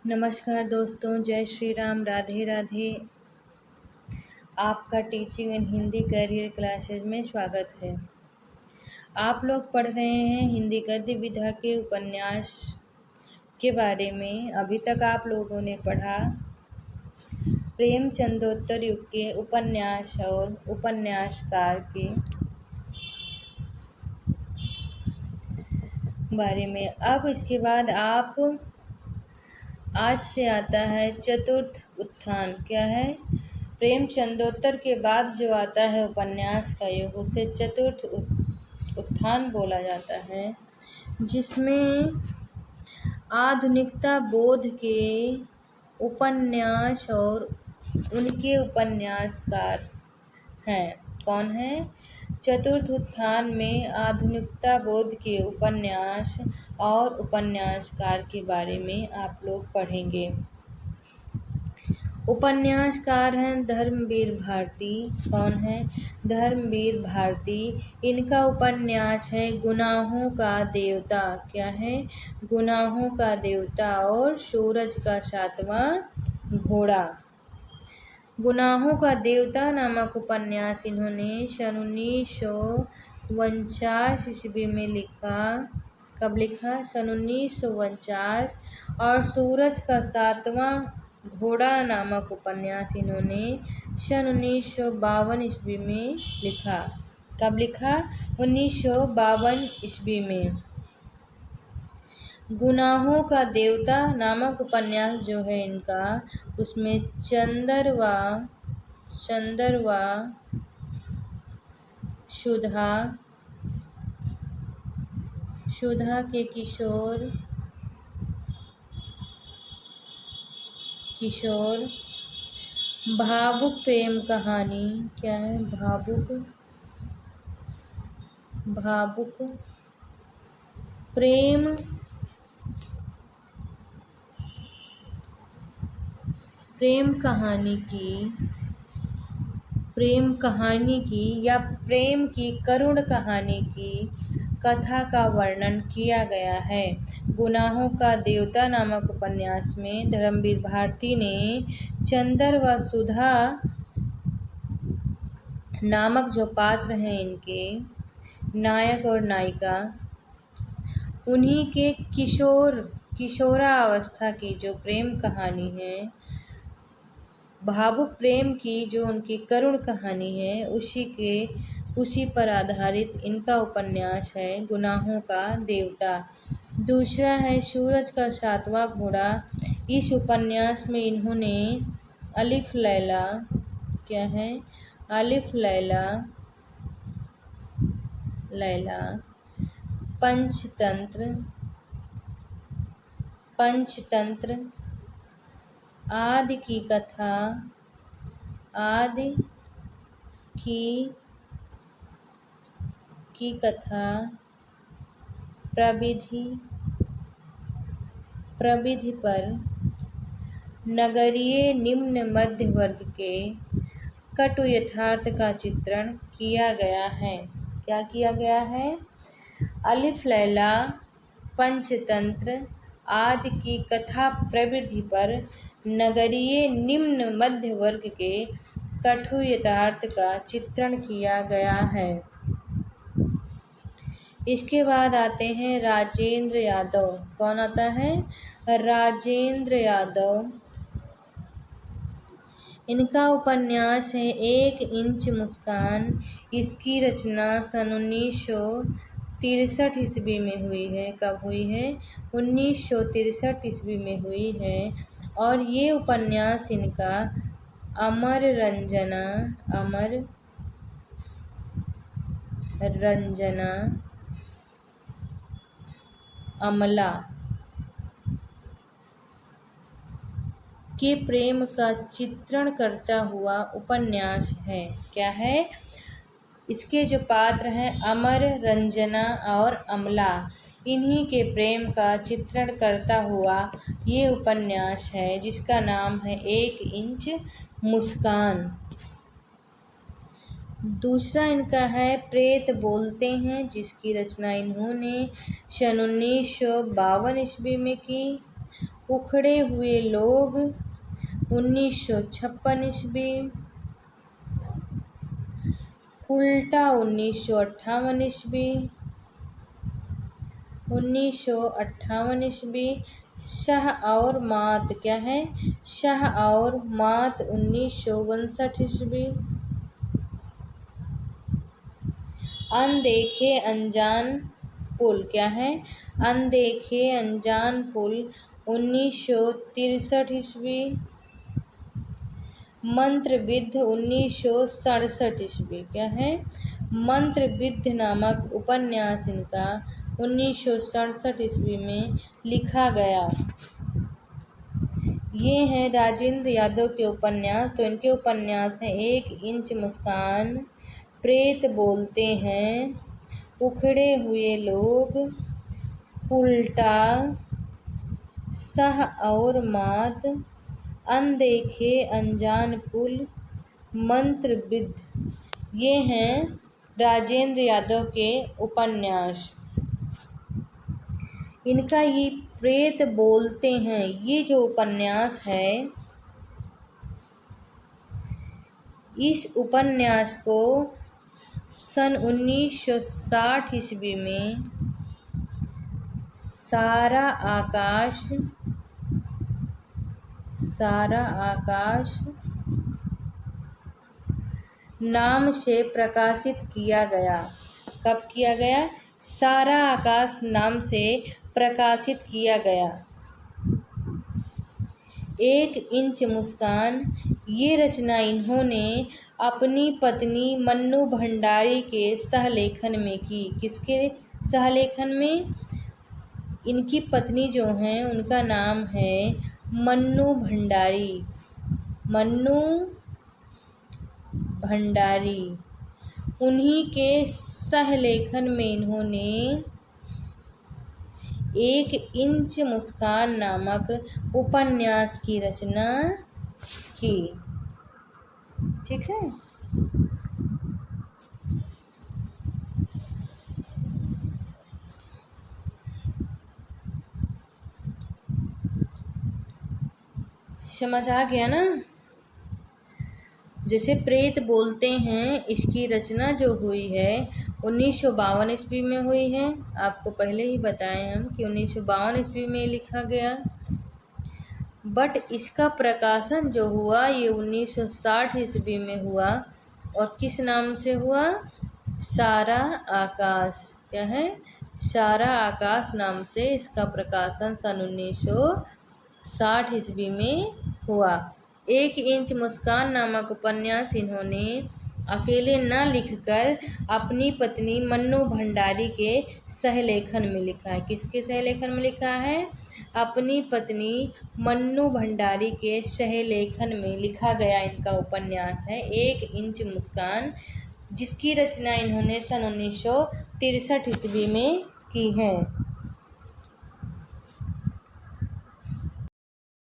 नमस्कार दोस्तों, जय श्री राम, राधे राधे। आपका teaching in Hindi career classes में स्वागत है। आप लोग पढ़ रहे हैं हिंदी गद्य विधा के उपन्यास के बारे में। अभी तक आप लोगों ने पढ़ा प्रेमचंदोत्तर युग के उपन्यास और उपन्यासकार के बारे में। अब इसके बाद आज से आता है चतुर्थ उत्थान। क्या है? प्रेमचंदोत्तर के बाद जो आता है उपन्यास का युग, उसे चतुर्थ उत्थान बोला जाता है, जिसमें आधुनिकता बोध के उपन्यास और उनके उपन्यासकार हैं। कौन है? चतुर्थ उत्थान में आधुनिकता बोध के उपन्यास और उपन्यासकार के बारे में आप लोग पढ़ेंगे। उपन्यासकार हैं धर्मवीर भारती। कौन है? धर्मवीर भारती। इनका उपन्यास है गुनाहों का देवता। क्या है? गुनाहों का देवता और सूरज का सातवां घोड़ा। गुनाहों का देवता नामक उपन्यास इन्होंने सन 1949 ईस्वी में लिखा। कब लिखा? सन 1949। और सूरज का सातवां घोड़ा नामक उपन्यास इन्होंने सन 1952 ईस्वी में लिखा। कब लिखा? 1952 ईस्वी में। गुनाहों का देवता नामक उपन्यास जो है इनका, उसमें चंदरवा, सुधा के किशोर भावुक प्रेम कहानी। क्या है? भावुक प्रेम कहानी की या प्रेम की करुण कहानी की कथा का वर्णन किया गया है। गुनाहों का देवता नामक उपन्यास में धर्मवीर भारती ने चंदर व सुधा नामक जो पात्र हैं, इनके नायक और नायिका, उन्हीं के किशोरावस्था की जो प्रेम कहानी है, भावुक प्रेम की जो उनकी करुण कहानी है, उसी पर आधारित इनका उपन्यास है गुनाहों का देवता। दूसरा है सूरज का सातवां घोड़ा। इस उपन्यास में इन्होंने अलिफ लैला, क्या है? अलिफ लैला, पंचतंत्र आदि की कथा प्रविधि पर नगरीय निम्न मध्य वर्ग के कटु यथार्थ का चित्रण किया गया है। क्या किया गया है? अलिफ लैला, पंचतंत्र आदि की कथा प्रविधि पर नगरीय निम्न मध्य वर्ग के कटु यथार्थ का चित्रण किया गया है। इसके बाद आते हैं राजेंद्र यादव। कौन आता है? राजेंद्र यादव। इनका उपन्यास है 1 इंच मुस्कान। इसकी रचना सन 1963 ईस्वी में हुई है। कब हुई है? 1963 ईस्वी में हुई है। और ये उपन्यास इनका अमर रंजना अमला के प्रेम का चित्रण करता हुआ उपन्यास है। क्या है? इसके जो पात्र हैं अमर, रंजना और अमला, इन्हीं के प्रेम का चित्रण करता हुआ ये उपन्यास है, जिसका नाम है 1 इंच मुस्कान। दूसरा इनका है प्रेत बोलते हैं, जिसकी रचना इन्होंने सन 1952 ईस्वी में की। उखड़े हुए लोग 1956 ईस्वी, उल्टा 1958 ईस्वी, 1958 ईस्वी। शाह और मात क्या है? शाह और मात 1959 ईस्वी। अनदेखे अनजान पुल क्या है? अनदेखे अनजान पुल 1963 ईस्वी। मंत्रविद्ध 1967 ईस्वी क्या है? मंत्रविद्ध नामक उपन्यास इनका 1967 ईस्वी में लिखा गया। ये हैं राजेंद्र यादव के उपन्यास। तो इनके उपन्यास हैं 1 इंच मुस्कान, प्रेत बोलते हैं, उखड़े हुए लोग, उल्टा, शाह और मात, अनदेखे अनजान पुल, मंत्रविद्ध। ये हैं राजेंद्र यादव के उपन्यास। इनका ये प्रेत बोलते हैं, ये जो उपन्यास है, इस उपन्यास को सन 1960 ईस्वी में सारा आकाश नाम से प्रकाशित किया गया। कब किया गया? सारा आकाश नाम से प्रकाशित किया गया। 1 इंच मुस्कान, ये रचना इन्होंने अपनी पत्नी मन्नू भंडारी के सहलेखन में की। किसके सहलेखन में? इनकी पत्नी जो हैं उनका नाम है मन्नू भंडारी। मन्नू भंडारी, उन्हीं के सहलेखन में इन्होंने 1 इंच मुस्कान नामक उपन्यास की रचना की। ठीक है। समझ आ गया ना? जैसे प्रेत बोलते हैं, इसकी रचना जो हुई है 1952 ईस्वी में हुई है। आपको पहले ही बताए हम कि 1952 ईस्वी में लिखा गया। बट इसका प्रकाशन जो हुआ ये 1960 ईस्वी में हुआ। और किस नाम से हुआ? सारा आकाश। क्या है? सारा आकाश नाम से इसका प्रकाशन सन 1960 ईस्वी में हुआ। 1 इंच मुस्कान नामक उपन्यास इन्होंने अकेले न लिखकर अपनी पत्नी मन्नू भंडारी के सहलेखन में लिखा है। किसके सहलेखन में लिखा है? अपनी पत्नी मन्नू भंडारी के सहलेखन में लिखा गया इनका उपन्यास है 1 इंच मुस्कान, जिसकी रचना इन्होंने सन 1963 ईस्वी में की है।